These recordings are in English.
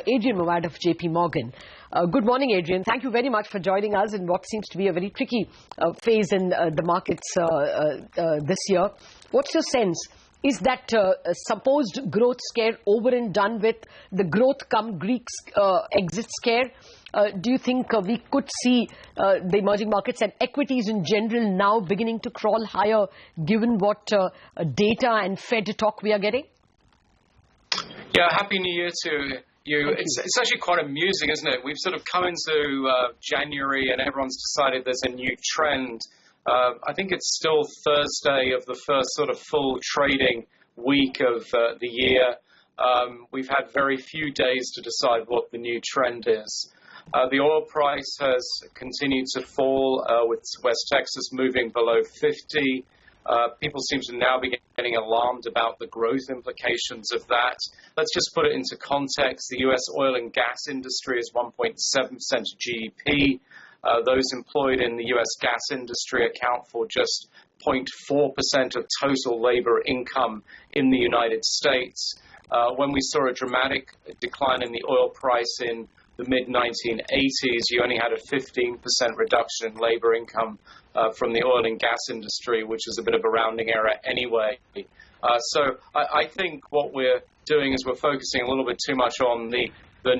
Adrian Mowat of JPMorgan. Good morning, Adrian. Thank you very much for joining us in what seems to be a very tricky phase in the markets this year. What's your sense? Is that supposed growth scare over and done with, the growth come Greeks exit scare? Do you think we could see the emerging markets and equities in general now beginning to crawl higher given what data and Fed talk we are getting? Yeah, Happy New Year to you. It's actually quite amusing, isn't it? We've sort of come into January and everyone's decided there's a new trend. I think it's still Thursday of the first sort of full trading week of the year. We've had very few days to decide what the new trend is. The oil price has continued to fall, with West Texas moving below 50. People seem to now be getting alarmed about the growth implications of that. Let's just put it into context. The U.S. oil and gas industry is 1.7% of GDP. Those employed in the U.S. gas industry account for just 0.4% of total labor income in the United States. When we saw a dramatic decline in the oil price in the mid-1980s, you only had a 15% reduction in labor income from the oil and gas industry, which is a bit of a rounding error anyway. So I think what we're doing is we're focusing a little bit too much on the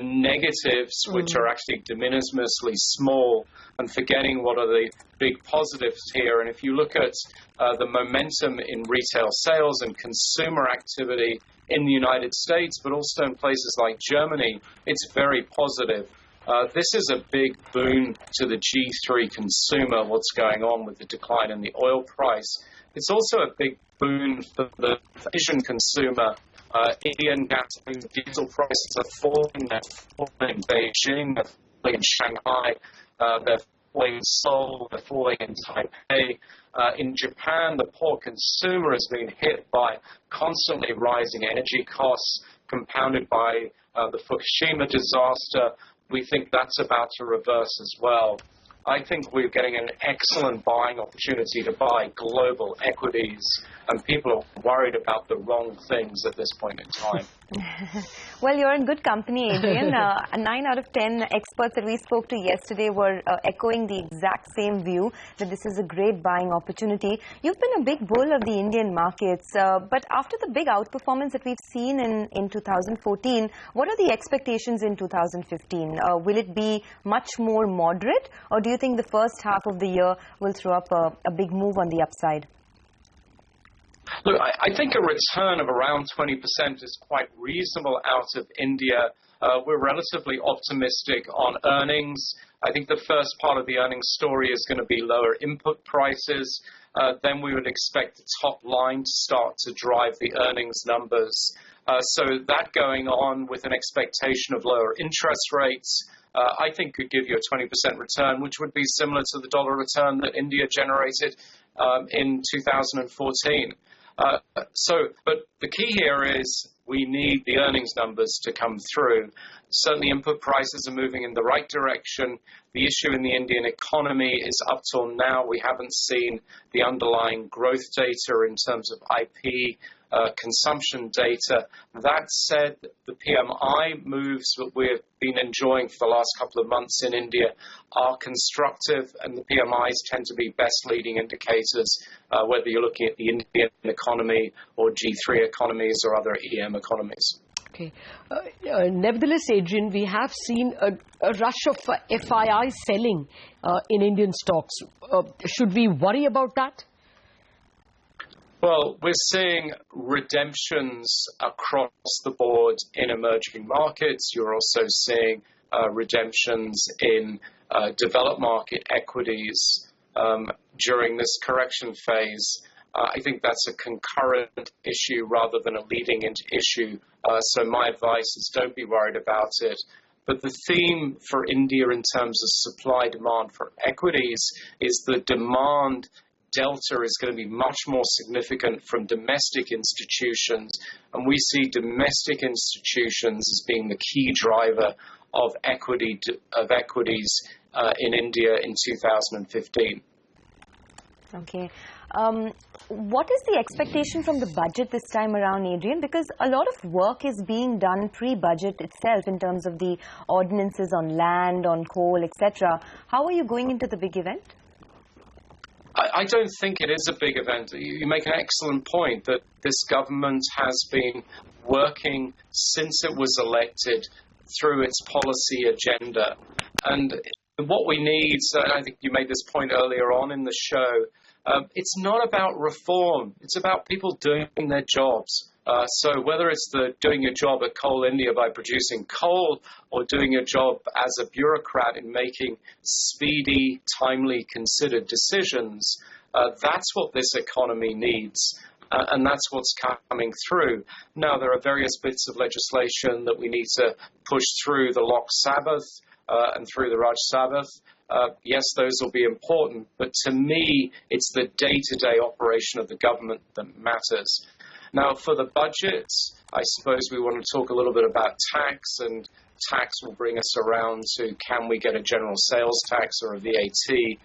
negatives, which are actually de minimisly small, and forgetting what are the big positives here. And if you look at the momentum in retail sales and consumer activity in the United States, but also in places like Germany, it's very positive. This is a big boon to the G3 consumer, what's going on with the decline in the oil price. It's also a big boon for the Asian consumer. Indian gasoline, diesel prices are falling. They're falling in Beijing, they're falling in Shanghai, they're falling in Seoul, they're falling in Taipei. In Japan, the poor consumer has been hit by constantly rising energy costs, compounded by the Fukushima disaster. We think that's about to reverse as well. I think we're getting an excellent buying opportunity to buy global equities, and people are worried about the wrong things at this point in time. Well, you're in good company, Adrian. 9 out of 10 experts that we spoke to yesterday were echoing the exact same view, that this is a great buying opportunity. You've been a big bull of the Indian markets, but after the big outperformance that we've seen in 2014, what are the expectations in 2015? Will it be much more moderate, or do you think the first half of the year will throw up a big move on the upside? Look, I think a return of around 20% is quite reasonable out of India. We're relatively optimistic on earnings. I think the first part of the earnings story is going to be lower input prices. Then we would expect the top line to start to drive the earnings numbers. So that going on with an expectation of lower interest rates, I think could give you a 20% return, which would be similar to the dollar return that India generated in 2014. But the key here is we need the earnings numbers to come through. Certainly input prices are moving in the right direction. The issue in the Indian economy is up till now we haven't seen the underlying growth data in terms of IP consumption data. That said, the PMI moves that we've been enjoying for the last couple of months in India are constructive, and the PMIs tend to be best leading indicators, whether you're looking at the Indian economy or G3 economies or other EM economies. Okay. Nevertheless, Adrian, we have seen a rush of FII selling in Indian stocks. Should we worry about that? Well, we're seeing redemptions across the board in emerging markets. You're also seeing redemptions in developed market equities during this correction phase. I think that's a concurrent issue rather than a leading into issue. So my advice is don't be worried about it. But the theme for India in terms of supply demand for equities is the demand delta is going to be much more significant from domestic institutions, and we see domestic institutions as being the key driver of equities in India in 2015. Okay. What is the expectation from the budget this time around, Adrian? Because a lot of work is being done pre-budget itself in terms of the ordinances on land, on coal, etc. How are you going into the big event? I don't think it is a big event. You make an excellent point that this government has been working since it was elected through its policy agenda. And what we need, I think you made this point earlier on in the show, it's not about reform. It's about people doing their jobs. So whether it's doing your job at Coal India by producing coal or doing your job as a bureaucrat in making speedy, timely, considered decisions, that's what this economy needs. And that's what's coming through. Now, there are various bits of legislation that we need to push through the Lok Sabbath and through the Raj Sabbath. Yes, those will be important, but to me, it's the day-to-day operation of the government that matters. Now, for the budget, I suppose we want to talk a little bit about tax, and tax will bring us around to can we get a general sales tax or a VAT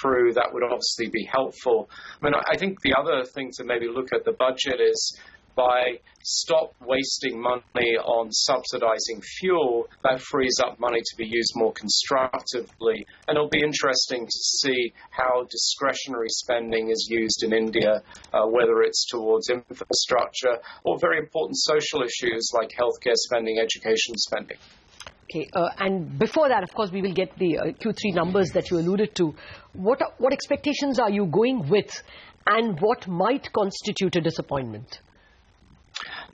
through. That would obviously be helpful. I mean, I think the other thing to maybe look at the budget is by stop wasting money on subsidizing fuel, that frees up money to be used more constructively. And it'll be interesting to see how discretionary spending is used in India, whether it's towards infrastructure or very important social issues like healthcare spending, education spending. Okay, and before that, of course, we will get the Q3 numbers that you alluded to. What expectations are you going with, and what might constitute a disappointment?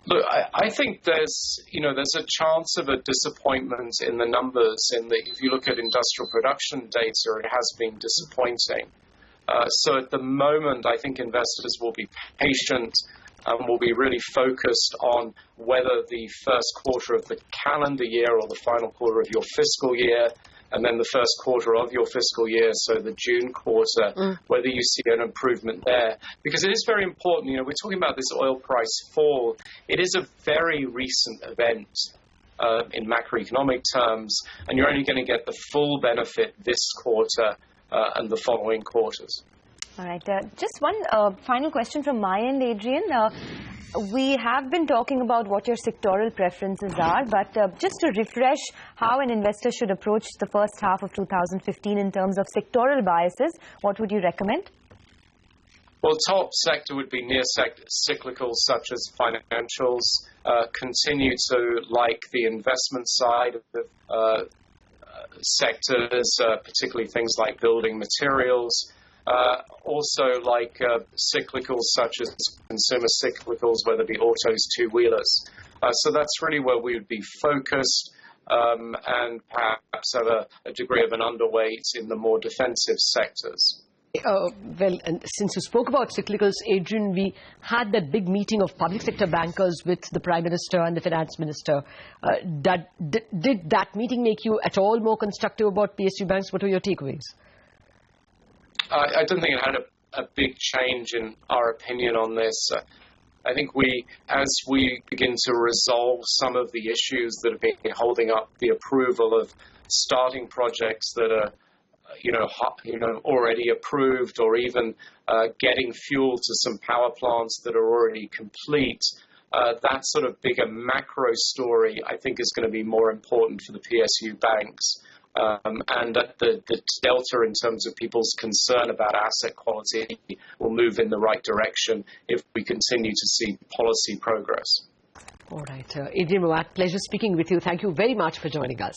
Look, I think there's a chance of a disappointment in the numbers. If you look at industrial production data, it has been disappointing. So at the moment, I think investors will be patient and will be really focused on whether the first quarter of the calendar year or the final quarter of your fiscal year, and then the first quarter of your fiscal year, so the June quarter, whether you see an improvement there. Because it is very important, we're talking about this oil price fall. It is a very recent event in macroeconomic terms, and you're only going to get the full benefit this quarter and the following quarters. All right. Just one final question from my end, Adrian. We have been talking about what your sectoral preferences are, but just to refresh how an investor should approach the first half of 2015 in terms of sectoral biases, what would you recommend? Well, top sector would be near cyclicals such as financials. Continue to like the investment side of the sectors, particularly things like building materials. Also like cyclicals such as consumer cyclicals, whether it be autos, two-wheelers. So that's really where we would be focused and perhaps have a degree of an underweight in the more defensive sectors. Well, and since you spoke about cyclicals, Adrian, we had that big meeting of public sector bankers with the Prime Minister and the Finance Minister. Did that meeting make you at all more constructive about PSU banks? What were your takeaways? I don't think it had a big change in our opinion on this. I think as we begin to resolve some of the issues that have been holding up the approval of starting projects that are already approved, or even getting fuel to some power plants that are already complete, that sort of bigger macro story, I think, is going to be more important for the PSU banks. And that the delta in terms of people's concern about asset quality will move in the right direction if we continue to see policy progress. All right. Adrian Mowat, pleasure speaking with you. Thank you very much for joining us.